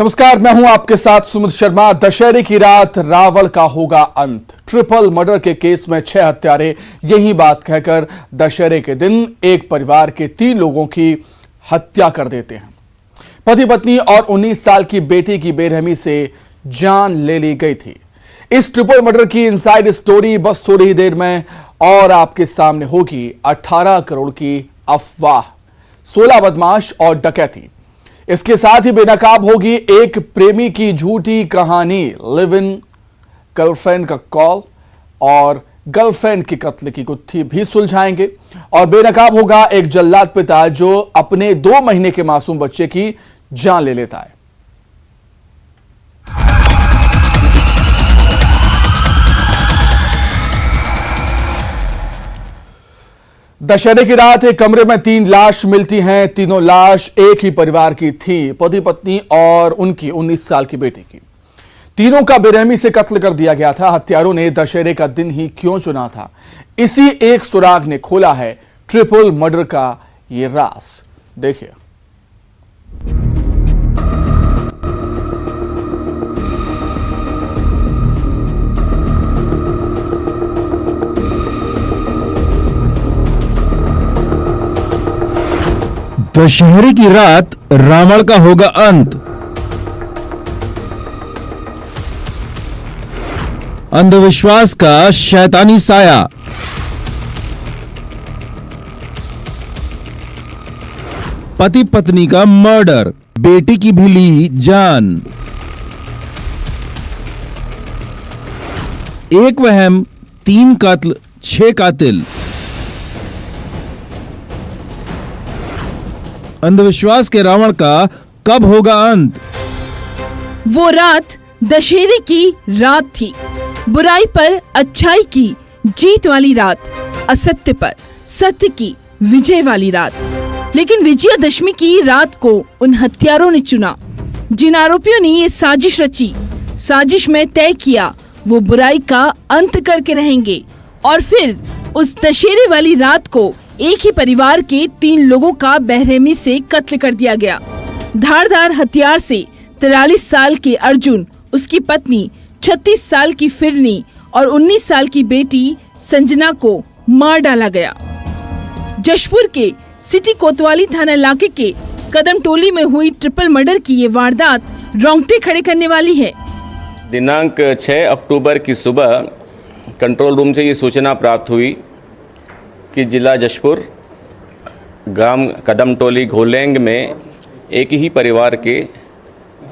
नमस्कार, मैं हूं आपके साथ सुमित शर्मा। दशहरे की रात रावण का होगा अंत। ट्रिपल मर्डर के केस में 6 हत्यारे यही बात कहकर दशहरे के दिन एक परिवार के 3 लोगों की हत्या कर देते हैं। पति पत्नी और 19 साल की बेटी की बेरहमी से जान ले ली गई थी। इस ट्रिपल मर्डर की इनसाइड स्टोरी बस थोड़ी ही देर में और आपके सामने होगी। 18 करोड़ की अफवाह, 16 बदमाश और डकैती, इसके साथ ही बेनकाब होगी एक प्रेमी की झूठी कहानी। लिव इन गर्लफ्रेंड का कॉल और गर्लफ्रेंड की कत्ल की गुत्थी भी सुलझाएंगे। और बेनकाब होगा एक जल्लाद पिता जो अपने 2 महीने के मासूम बच्चे की जान ले लेता है। दशहरे की रात एक कमरे में 3 लाश मिलती हैं। तीनों लाश एक ही परिवार की थी, पति पत्नी और उनकी 19 साल की बेटी की। तीनों का बेरहमी से कत्ल कर दिया गया था। हत्यारों ने दशहरे का दिन ही क्यों चुना था, इसी एक सुराग ने खोला है ट्रिपल मर्डर का ये राज। देखिए। दशहरे की रात रावण का होगा अंत। अंधविश्वास का शैतानी साया, पति पत्नी का मर्डर, बेटी की भी ली जान। एक वहम, 3 कत्ल, 6 कातिल। अंधविश्वास के रावण का कब होगा अंत? वो रात दशहरे की रात थी। बुराई पर अच्छाई की जीत वाली रात, असत्य पर सत्य की विजय वाली रात। लेकिन विजयादशमी की रात को उन हत्यारों ने चुना जिन आरोपियों ने ये साजिश रची। साजिश में तय किया वो बुराई का अंत करके रहेंगे। और फिर उस दशहरे वाली रात को एक ही परिवार के 3 लोगों का बेरहमी से कत्ल कर दिया गया। धारदार हथियार से 43 साल के अर्जुन, उसकी पत्नी 36 साल की फिरनी और 19 साल की बेटी संजना को मार डाला गया। जशपुर के सिटी कोतवाली थाना इलाके के कदम टोली में हुई ट्रिपल मर्डर की ये वारदात रोंगटे खड़े करने वाली है। दिनांक 6 अक्टूबर की सुबह कंट्रोल रूम से ये सूचना प्राप्त हुई कि जिला जशपुर ग्राम कदम टोली घोलेंग में एक ही परिवार के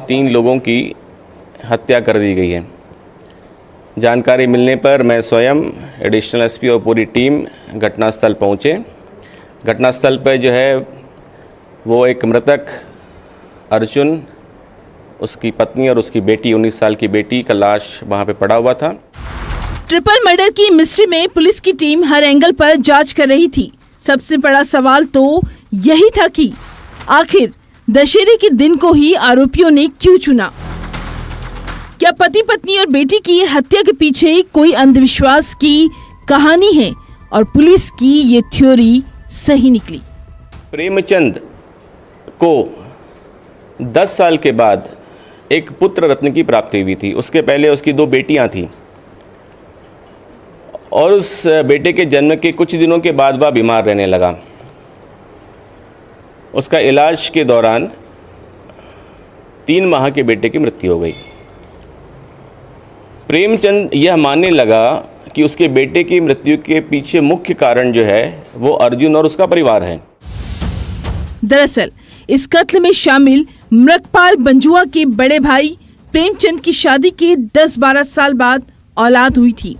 3 लोगों की हत्या कर दी गई है। जानकारी मिलने पर मैं स्वयं, एडिशनल एसपी और पूरी टीम घटनास्थल पहुँचे। घटनास्थल पर जो है वो एक मृतक अर्जुन, उसकी पत्नी और उसकी बेटी 19 साल की बेटी का लाश वहाँ पे पड़ा हुआ था। ट्रिपल मर्डर की मिस्ट्री में पुलिस की टीम हर एंगल पर जांच कर रही थी। सबसे बड़ा सवाल तो यही था कि आखिर दशहरे के दिन को ही आरोपियों ने क्यों चुना। क्या पति पत्नी और बेटी की हत्या के पीछे कोई अंधविश्वास की कहानी है और पुलिस की ये थ्योरी सही निकली? प्रेमचंद को 10 साल के बाद एक पुत्र रत्न की प्राप्ति हुई थी। उसके पहले उसकी 2 बेटियां थीं और उस बेटे के जन्म के कुछ दिनों के बाद वह बीमार रहने लगा। उसका इलाज के दौरान 3 माह के बेटे की मृत्यु हो गई। प्रेमचंद यह मानने लगा कि उसके बेटे की मृत्यु के पीछे मुख्य कारण जो है वो अर्जुन और उसका परिवार है। दरअसल इस कत्ल में शामिल मृगपाल बंजुआ के बड़े भाई प्रेमचंद की शादी के 10-12 साल बाद औलाद हुई थी।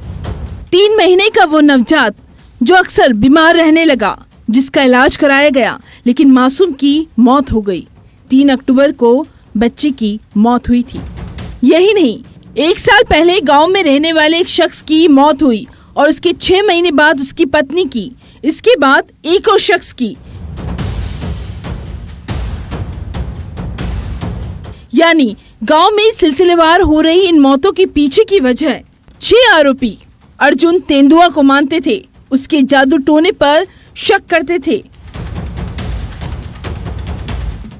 3 महीने का वो नवजात जो अक्सर बीमार रहने लगा, जिसका इलाज कराया गया लेकिन मासूम की मौत हो गई। 3 अक्टूबर को बच्चे की मौत हुई थी। यही नहीं, 1 साल पहले गांव में रहने वाले एक शख्स की मौत हुई और उसके 6 महीने बाद उसकी पत्नी की, इसके बाद एक और शख्स की। यानी गांव में सिलसिलेवार हो रही इन मौतों के पीछे की वजह 6 आरोपी अर्जुन तेंदुआ को मानते थे, उसके जादू टोने पर शक करते थे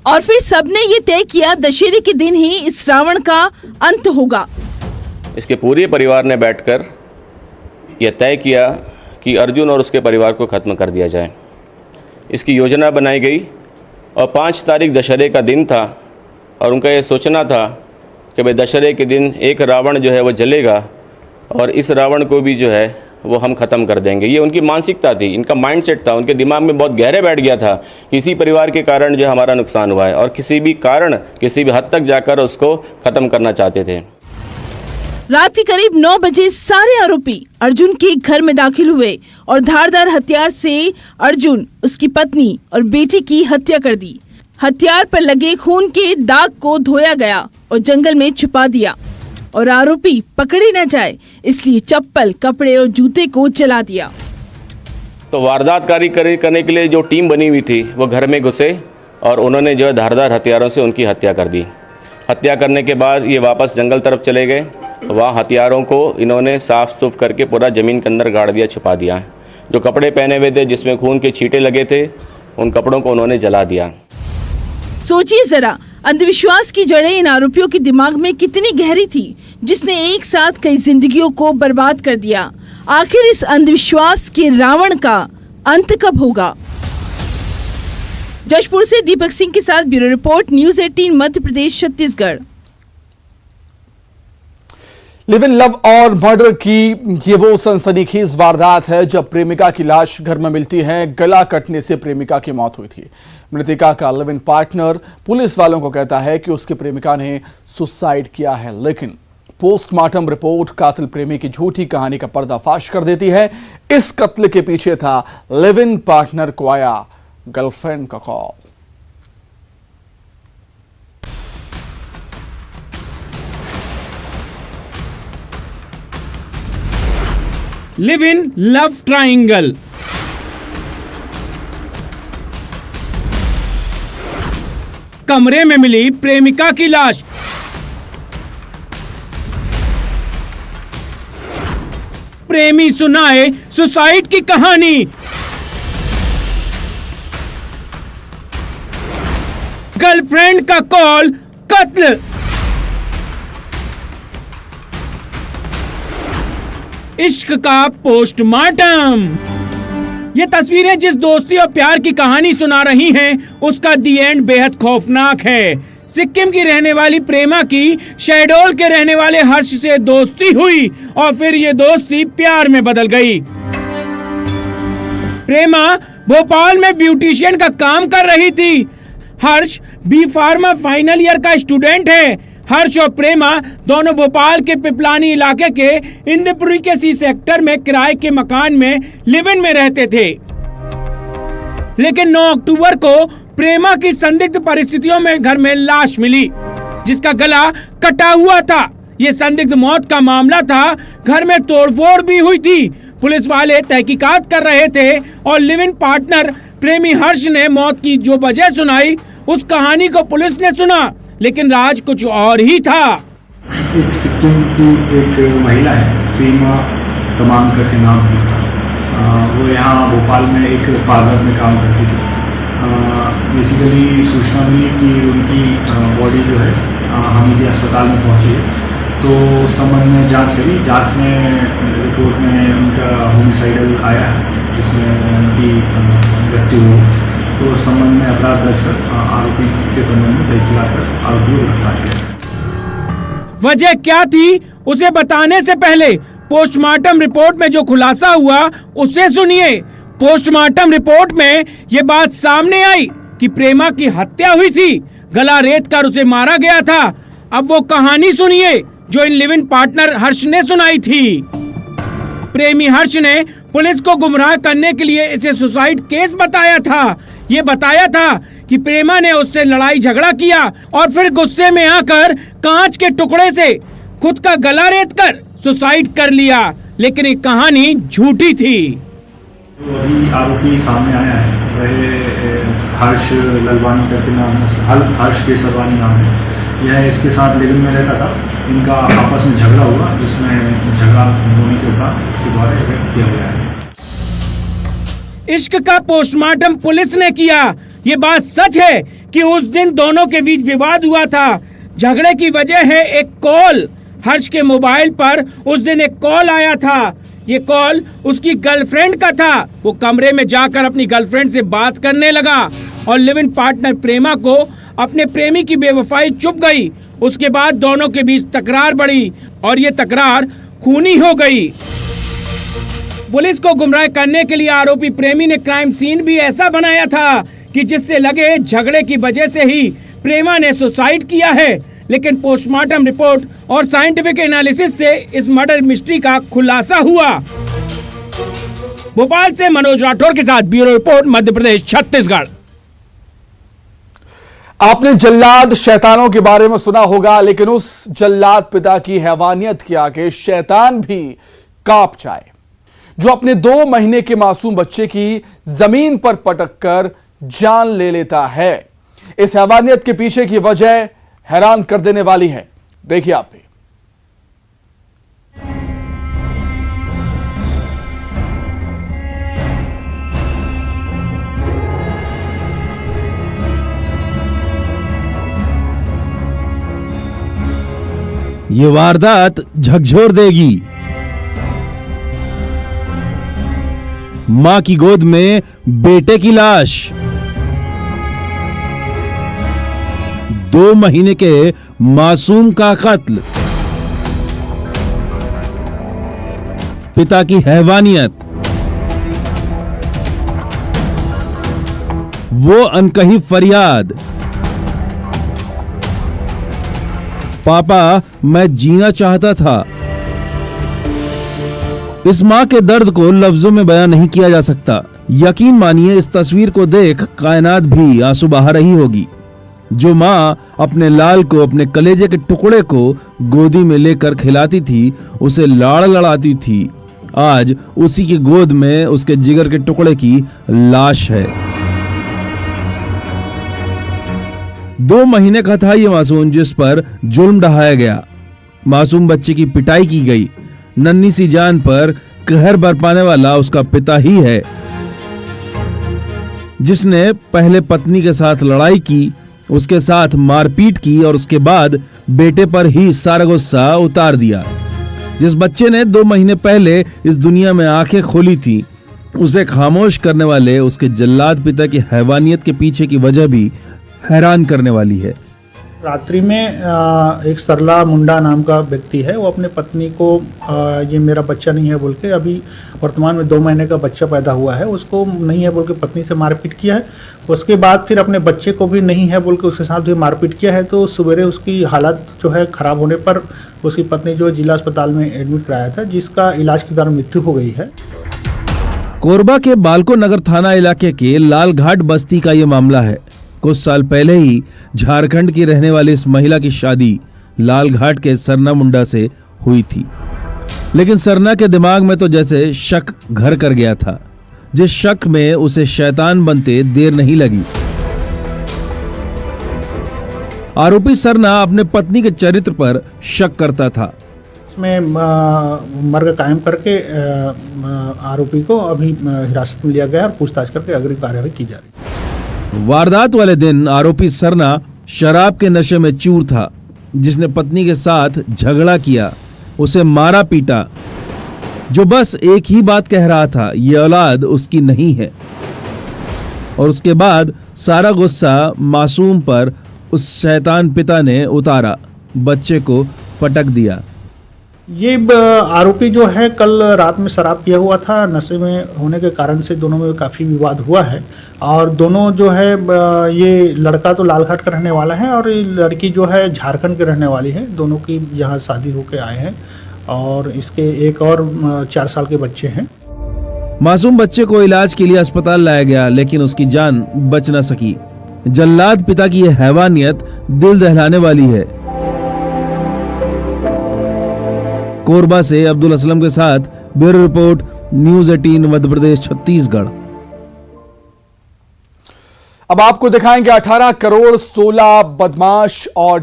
और फिर सबने ये तय किया दशहरे के दिन ही इस रावण का अंत होगा। इसके पूरे परिवार ने बैठकर यह तय किया कि अर्जुन और उसके परिवार को ख़त्म कर दिया जाए। इसकी योजना बनाई गई और 5 तारीख दशहरे का दिन था और उनका ये सोचना था कि भाई दशहरे के दिन एक रावण जो है वो जलेगा और इस रावण को भी जो है वो हम ख़त्म कर देंगे। ये उनकी मानसिकता थी, इनका माइंडसेट था, उनके दिमाग में बहुत गहरे बैठ गया था कि इसी परिवार के कारण जो हमारा नुकसान हुआ है और किसी भी कारण किसी भी हद तक जाकर उसको ख़त्म करना चाहते थे। रात के करीब 9 बजे सारे आरोपी अर्जुन के घर में दाखिल हुए और धारदार हथियार से अर्जुन, उसकी पत्नी और बेटी की हत्या कर दी। हथियार पर लगे खून के दाग को धोया गया और जंगल में छुपा दिया और आरोपी पकड़े न जाए इसलिए चप्पल, कपड़े और जूते को जला दिया। तो वारदातकारी करने के लिए जो टीम बनी हुई थी वो घर में घुसे और उन्होंने जो है धारदार हथियारों से उनकी हत्या कर दी। हत्या करने के बाद ये वापस जंगल तरफ चले गए। वहाँ हथियारों को इन्होंने साफ सुफ करके पूरा ज़मीन के अंदर गाड़ दिया, छुपा दिया। जो कपड़े पहने हुए थे जिसमें खून के छींटे लगे थे उन कपड़ों को उन्होंने जला दिया। सोचिए जरा, अंधविश्वास की जड़ें इन आरोपियों के दिमाग में कितनी गहरी थी जिसने एक साथ कई जिंदगियों को बर्बाद कर दिया। आखिर इस अंधविश्वास के रावण का अंत कब होगा? जशपुर से दीपक सिंह के साथ bureau report, news 18 Madhya Pradesh Chhattisgarh. Live in love और मर्डर की ये वो सनसनीखेज वारदात है जब प्रेमिका की लाश घर में मिलती है। गला कटने से प्रेमिका की मौत हुई थी। मृतका का लिव इन पार्टनर पुलिस वालों को कहता है कि उसकी प्रेमिका ने सुसाइड किया है, लेकिन पोस्टमार्टम रिपोर्ट कातिल प्रेमी की झूठी कहानी का पर्दाफाश कर देती है। इस कत्ल के पीछे था लिव इन पार्टनर को आया गर्लफ्रेंड का call. Live in love triangle. कमरे में मिली प्रेमिका की लाश। प्रेमी सुनाए सुसाइड की कहानी। गर्लफ्रेंड का कॉल, कत्ल। इश्क का पोस्टमार्टम। ये तस्वीरें जिस दोस्ती और प्यार की कहानी सुना रही हैं, उसका दी एंड बेहद खौफनाक है। सिक्किम की रहने वाली प्रेमा की शहडोल के रहने वाले हर्ष से दोस्ती हुई और फिर ये दोस्ती प्यार में बदल गई। प्रेमा भोपाल में ब्यूटिशियन का काम कर रही थी। हर्ष बी फार्मा फाइनल ईयर का स्टूडेंट है। हर्ष और प्रेमा दोनों भोपाल के पिपलानी इलाके के इंद्रपुरी के सी सेक्टर में किराए के मकान में लिव इन में रहते थे। लेकिन 9 अक्टूबर को प्रेमा की संदिग्ध परिस्थितियों में घर में लाश मिली, जिसका गला कटा हुआ था। ये संदिग्ध मौत का मामला था। घर में तोड़फोड़ भी हुई थी। पुलिस वाले तहकीकात कर रहे थे और लिव इन पार्टनर प्रेमी हर्ष ने मौत की जो वजह सुनाई, उस कहानी को पुलिस ने सुना, लेकिन राज कुछ और ही था। एक सिक्किम की एक महिला है, प्रेमा तमाम करके नाम थी। वो यहाँ भोपाल में एक पार्लर में काम करती थी। बेसिकली सूचना मिली कि उनकी बॉडी जो है हमीदिया अस्पताल में पहुँची है, तो उस संबंध में जांच करी। जांच में रिपोर्ट में उनका होमिसाइडल आया है, जिसमें उनकी मृत्यु हुई। तो उस संबंध में अपराध दर्ज कर आरोपी के संबंध में तहकीकात कर आरोपी को गिरफ्तार किया। वजह क्या थी उसे बताने से पहले पोस्टमार्टम रिपोर्ट में जो खुलासा हुआ उसे सुनिए। पोस्टमार्टम रिपोर्ट में ये बात सामने आई कि प्रेमा की हत्या हुई थी, गला रेत कर उसे मारा गया था। अब वो कहानी सुनिए जो इन लिव इन पार्टनर हर्ष ने सुनाई थी। प्रेमी हर्ष ने पुलिस को गुमराह करने के लिए इसे सुसाइड केस बताया था। ये बताया था कि प्रेमा ने उससे लड़ाई झगड़ा किया और फिर गुस्से में आकर कांच के टुकड़े से खुद का गला रेत कर सुसाइड कर लिया, लेकिन ये कहानी झूठी थी। अभी आरोपी सामने आया है, वह हर्ष ललवानी करके नाम है, हर्ष केसरवानी नाम है। यह इसके साथ लिव इन में रहता था। इनका आपस में झगड़ा हुआ, जिसमें झगड़ा होने के बाद इसके द्वारा व्यक्त किया गया है। इश्क का पोस्टमार्टम पुलिस ने किया। ये बात सच है कि उस दिन दोनों के बीच विवाद हुआ था। झगड़े की वजह है एक कॉल। हर्ष के मोबाइल पर उस दिन एक कॉल आया था। ये कॉल उसकी गर्लफ्रेंड का था। वो कमरे में जाकर अपनी गर्लफ्रेंड से बात करने लगा और लिव इन पार्टनर प्रेमा को अपने प्रेमी की बेवफाई चुप गई। उसके बाद दोनों के बीच तकरार बढ़ी और ये तकरार खूनी हो गई। पुलिस को गुमराह करने के लिए आरोपी प्रेमी ने क्राइम सीन भी ऐसा बनाया था कि जिससे लगे झगड़े की वजह से ही प्रेमा ने सुसाइड किया है। लेकिन पोस्टमार्टम रिपोर्ट और साइंटिफिक एनालिसिस से इस मर्डर मिस्ट्री का खुलासा हुआ। भोपाल से मनोज राठौर के साथ ब्यूरो रिपोर्ट, मध्य प्रदेश छत्तीसगढ़। आपने जल्लाद शैतानों के बारे में सुना होगा, लेकिन उस जल्लाद पिता की हैवानियत के आगे शैतान भी कांप जाए, जो अपने 2 महीने के मासूम बच्चे की जमीन पर पटककर जान ले लेता है। इस हैवानियत के पीछे की वजह हैरान कर देने वाली है। देखिए आप भी। ये वारदात झकझोर देगी। मां की गोद में बेटे की लाश, 2 महीने के मासूम का कत्ल, पिता की हैवानियत, वो अनकही फरियाद, पापा मैं जीना चाहता था। इस मां के दर्द को लफ्जों में बयान नहीं किया जा सकता। यकीन मानिए इस तस्वीर को देख कायनात भी आंसू बहा रही होगी। जो मां अपने लाल को, अपने कलेजे के टुकड़े को गोदी में लेकर खिलाती थी, उसे लाड़ लड़ाती थी, आज उसी की गोद में उसके जिगर के टुकड़े की लाश है। 2 महीने का था ये मासूम, जिस पर जुल्म ढहाया गया। मासूम बच्चे की पिटाई की गई। नन्ही सी जान पर कहर बरपाने वाला उसका पिता ही है, जिसने पहले पत्नी के साथ लड़ाई की, उसके साथ मारपीट की और उसके बाद बेटे पर ही सारा गुस्सा उतार दिया। जिस बच्चे ने 2 महीने पहले इस दुनिया में आंखें खोली थी, उसे खामोश करने वाले उसके जल्लाद पिता की हैवानियत के पीछे की वजह भी हैरान करने वाली है। रात्रि में एक सरला मुंडा नाम का व्यक्ति है, वो अपने पत्नी को ये मेरा बच्चा नहीं है बोल के, अभी वर्तमान में 2 महीने का बच्चा पैदा हुआ है, उसको नहीं है बोल के पत्नी से मारपीट किया है। उसके बाद फिर अपने बच्चे को भी नहीं है बोल के उसके साथ भी मारपीट किया है। तो सवेरे उसकी हालत जो है खराब होने पर उसकी पत्नी जो जिला अस्पताल में एडमिट कराया था, जिसका इलाज के दौरान मृत्यु हो गई है। कोरबा के बालको नगर थाना इलाके के लालघाट बस्ती का ये मामला है। कुछ साल पहले ही झारखंड की रहने वाली इस महिला की शादी लालघाट के सरना मुंडा से हुई थी, लेकिन सरना के दिमाग में तो जैसे शक घर कर गया था, जिस शक में उसे शैतान बनते देर नहीं लगी। आरोपी सरना अपने पत्नी के चरित्र पर शक करता था। इसमें मर्ग कायम करके आरोपी को अभी हिरासत में लिया गया और पूछताछ करके अगली कार्रवाई की जा रही है। वारदात वाले दिन आरोपी सरना शराब के नशे में चूर था, जिसने पत्नी के साथ झगड़ा किया, उसे मारा पीटा, जो बस एक ही बात कह रहा था, ये औलाद उसकी नहीं है। और उसके बाद सारा गुस्सा मासूम पर उस शैतान पिता ने उतारा, बच्चे को पटक दिया। ये आरोपी जो है कल रात में शराब पिया हुआ था, नशे में होने के कारण से दोनों में काफ़ी विवाद हुआ है। और दोनों जो है ये लड़का तो लालघाट का रहने वाला है और ये लड़की जो है झारखंड के रहने वाली है। दोनों की यहाँ शादी होके आए हैं और इसके एक और 4 साल के बच्चे हैं। मासूम बच्चे को इलाज के लिए अस्पताल लाया गया, लेकिन उसकी जान बच न सकी। जल्लाद पिता की यह हैवानियत दिल दहलाने वाली है। कोरबा से अब्दुल असलम के साथ bureau report, news 18 Madhya Pradesh Chhattisgarh. अब आपको दिखाएंगे 18 करोड़ 16 बदमाश और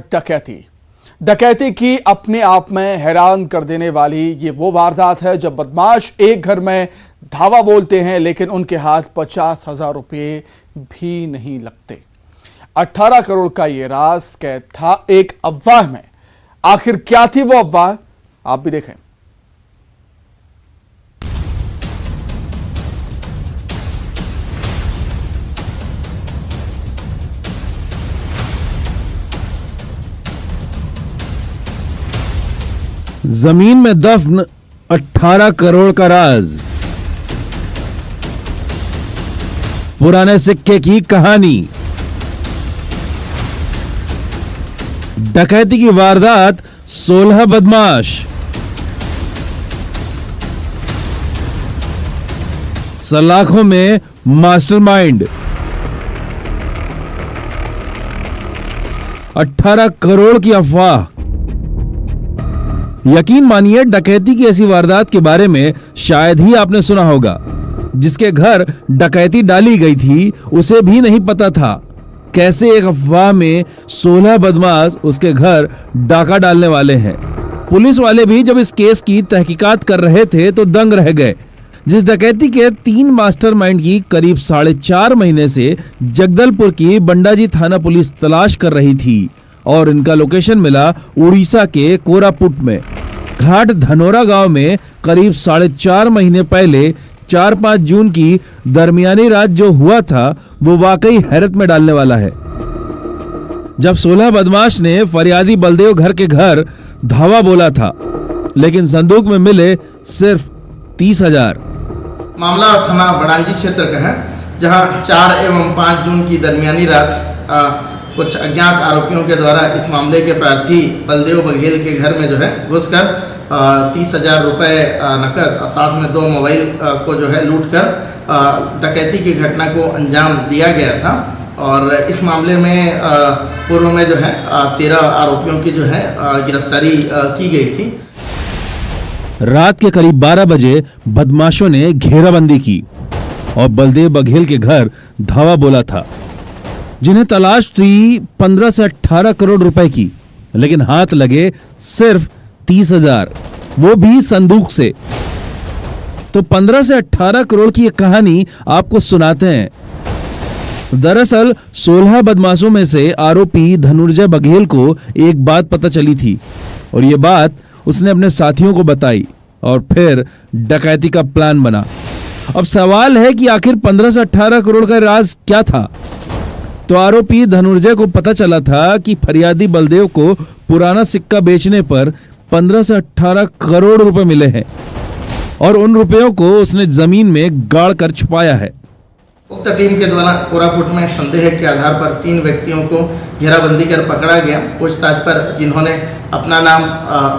डकैती की अपने आप में हैरान कर देने वाली ये वो वारदात है जब बदमाश एक घर में धावा बोलते हैं, लेकिन उनके हाथ 50,000 रुपये भी नहीं लगते। 18 करोड़ का ये राज कैद था एक अफवाह में। आखिर क्या थी वो अफवाह, आप भी देखें। जमीन में दफन 18 करोड़ का राज, पुराने सिक्के की कहानी, डकैती की वारदात, 16 बदमाश, सलाखों में मास्टरमाइंड, 18 करोड़ की अफवाह। यकीन मानिए, डकैती की ऐसी वारदात के बारे में शायद ही आपने सुना होगा। जिसके घर डकैती डाली गई थी उसे भी नहीं पता था कैसे एक अफवाह में 16 बदमाश उसके घर डाका डालने वाले हैं। पुलिस वाले भी जब इस केस की तहकीकात कर रहे थे तो दंग रह गए। जिस डकैती के 3 मास्टरमाइंड की करीब 4.5 महीने से जगदलपुर की बंडाजी थाना पुलिस तलाश कर रही थी और इनका लोकेशन मिला उड़ीसा के कोरापुट में। घाट धनोरा गांव में करीब 4.5 महीने पहले 4-5 जून की दरमियानी रात जो हुआ था वो वाकई हैरत में डालने वाला है। जब 16 बदमाश ने फरियादी बलदेव घर के घर धावा बोला था, लेकिन संदूक में मिले सिर्फ 30,000। मामला थाना बड़ांजी क्षेत्र का है, जहां 4 एवं 5 जून की दरमियानी रात कुछ अज्ञात आरोपियों के द्वारा इस मामले के प्रार्थी बलदेव बघेल के घर में जो है घुसकर 30,000 रुपये नकद और साथ में 2 मोबाइल को जो है लूटकर डकैती की घटना को अंजाम दिया गया था। और इस मामले में पूर्व में जो है 13 आरोपियों की जो है गिरफ्तारी की गई थी। रात के करीब 12 बजे बदमाशों ने घेराबंदी की और बलदेव बघेल के घर धावा बोला था, जिन्हें तलाश थी 15 से 18 करोड़ रुपए की, लेकिन हाथ लगे सिर्फ 30,000, वो भी संदूक से। तो 15 से 18 करोड़ की एक कहानी आपको सुनाते हैं। दरअसल 16 बदमाशों में से आरोपी धनुर्जय बघेल को एक बात पता चली थी और ये बात उसने अपने साथियों को बताई और फिर डकैती का प्लान बना। अब सवाल है कि आखिर 15 से 18 करोड़ का राज क्या था। तो आरोपी धनुर्जय को पता चला था कि फरियादी बलदेव को पुराना सिक्का बेचने पर 15 से 18 करोड़ रुपए मिले हैं और उन रुपयों को उसने जमीन में गाड़ कर छुपाया है। उक्त टीम के द्वारा कोरापुट में संदेह के आधार पर 3 व्यक्तियों को घेराबंदी कर पकड़ा गया। पूछताछ पर जिन्होंने अपना नाम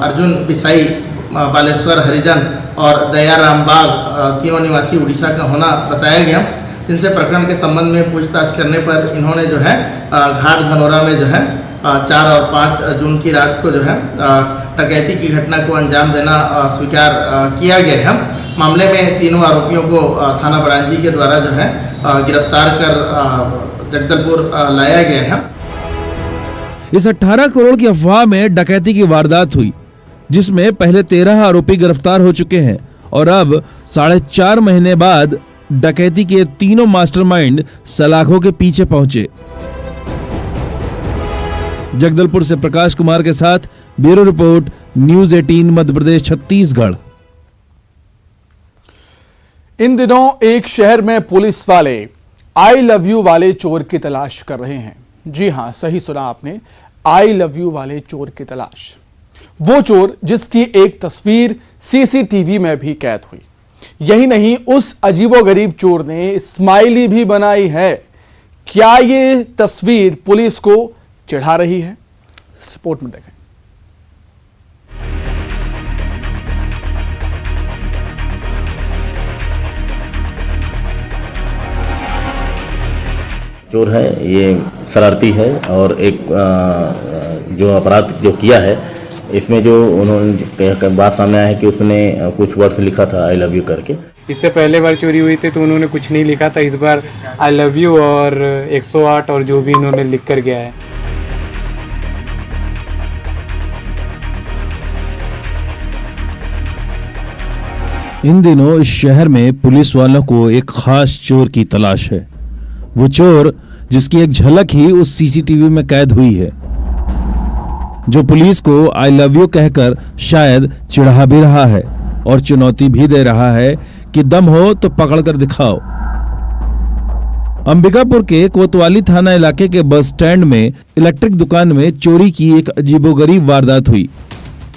अर्जुन बिसाई, बालेश्वर हरिजन और दयाराम बाग, तीनों निवासी उड़ीसा का होना बताया गया, जिनसे प्रकरण के संबंध में पूछताछ करने पर इन्होंने जो है घाट धनोरा में जो है 4 और 5 जून की रात को जो है डकैती की घटना को अंजाम देना स्वीकार किया गया है। मामले में तीनों आरोपियों को थाना बड़ांजी के द्वारा जो है गिरफ्तार कर जगदलपुर लाया गया है। इस 18 करोड़ की अफवाह में डकैती की वारदात हुई, जिसमें पहले 13 आरोपी गिरफ्तार हो चुके हैं और अब 4.5 महीने बाद डकैती के तीनों मास्टरमाइंड सलाखों के पीछे पहुंचे। जगदलपुर से प्रकाश कुमार के साथ bureau report, news 18 Madhya Pradesh Chhattisgarh. इन दिनों एक शहर में पुलिस वाले आई लव यू वाले चोर की तलाश कर रहे हैं। जी हां, सही सुना आपने, आई लव यू वाले चोर की तलाश। वो चोर जिसकी एक तस्वीर सीसीटीवी में भी कैद हुई। यही नहीं, उस अजीबोगरीब चोर ने स्माइली भी बनाई है। क्या ये तस्वीर पुलिस को चिढ़ा रही है? रिपोर्ट में देखें। चोर है, ये शरारती है और एक जो अपराध जो किया है इसमें जो उन्होंने बात सामने आया है कि उसने कुछ वर्ड्स लिखा था आई लव यू करके। इससे पहले बार चोरी हुई थी तो उन्होंने कुछ नहीं लिखा था। इस बार आई लव यू और 108 और जो भी इन्होंने लिख कर गया है। इन दिनों इस शहर में पुलिस वालों को एक खास चोर की तलाश है। वो चोर जिसकी एक झलक ही उस सीसीटीवी में कैद हुई है, जो पुलिस को आई लव यू कहकर शायद चिढ़ा भी रहा है और चुनौती भी दे रहा है कि दम हो तो पकड़ कर दिखाओ। अंबिकापुर के कोतवाली थाना इलाके के बस स्टैंड में इलेक्ट्रिक दुकान में चोरी की एक अजीबोगरीब वारदात हुई।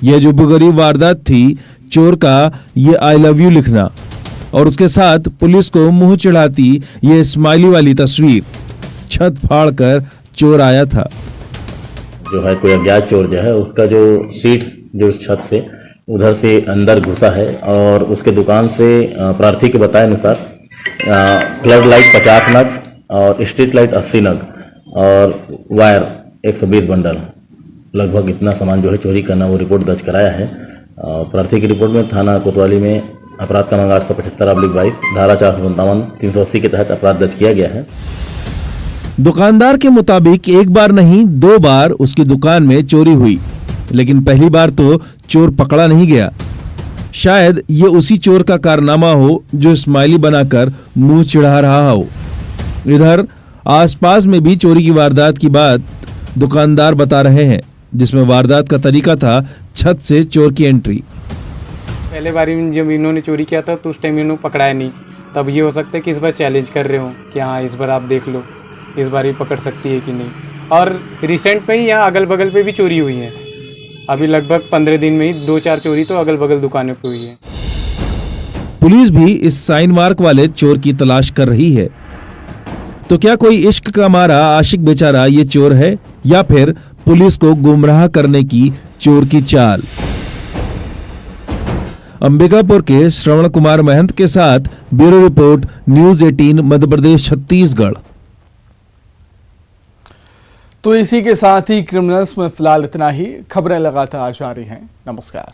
यह अजीबोगरीब वारदात थी चोर का ये आई लव यू लिखना और उसके साथ पुलिस को मुंह चिढ़ाती ये स्माइली वाली तस्वीर। छत फाड़ कर चोर आया था। जो है कोई अज्ञात चोर जो है उसका जो सीट जो छत से उधर से अंदर घुसा है और उसके दुकान से प्रार्थी के बताए अनुसार फ्लड लाइट 50 नग और स्ट्रीट लाइट 80 नग और वायर 120 बंडल लगभग इतना सामान जो है चोरी करना वो रिपोर्ट दर्ज कराया है। प्रार्थी की रिपोर्ट में थाना कोतवाली में अपराध क्रमांक 875/22 धारा 457 380 के तहत अपराध दर्ज किया गया है। दुकानदार के मुताबिक एक बार नहीं 2 बार उसकी दुकान में चोरी हुई, लेकिन पहली बार तो चोर पकड़ा नहीं गया। शायद ये उसी चोर का कारनामा हो जो स्माइली बनाकर मुंह चिढ़ा रहा हो। इधर आसपास में भी चोरी की वारदात की बात दुकानदार बता रहे हैं, जिसमें वारदात का तरीका था छत से चोर की एंट्री। पहले बारी में जब इन्होंने चोरी किया था तो उस टाइम इन्होंने पकड़ाया नहीं, तब ये हो सकता है कि इस बार चैलेंज कर रहे हो कि हाँ इस बार आप देख लो इस बार ये पकड़ सकती है कि नहीं। और रिसेंट में ही यहाँ अगल बगल पे भी चोरी हुई है, अभी लगभग 15 दिन में ही 2-4 चोरी तो अगल बगल दुकानों पे हुई है। पुलिस भी इस साइन मार्क वाले चोर की तलाश कर रही है। तो क्या कोई इश्क का मारा आशिक बेचारा ये चोर है या फिर पुलिस को गुमराह करने की चोर की चाल? अंबिकापुर के श्रवण कुमार महंत के साथ bureau report, news 18 Madhya Pradesh Chhattisgarh. तो इसी के साथ ही क्रिमिनल्स में फिलहाल इतना ही। खबरें लगातार जारी हैं। नमस्कार।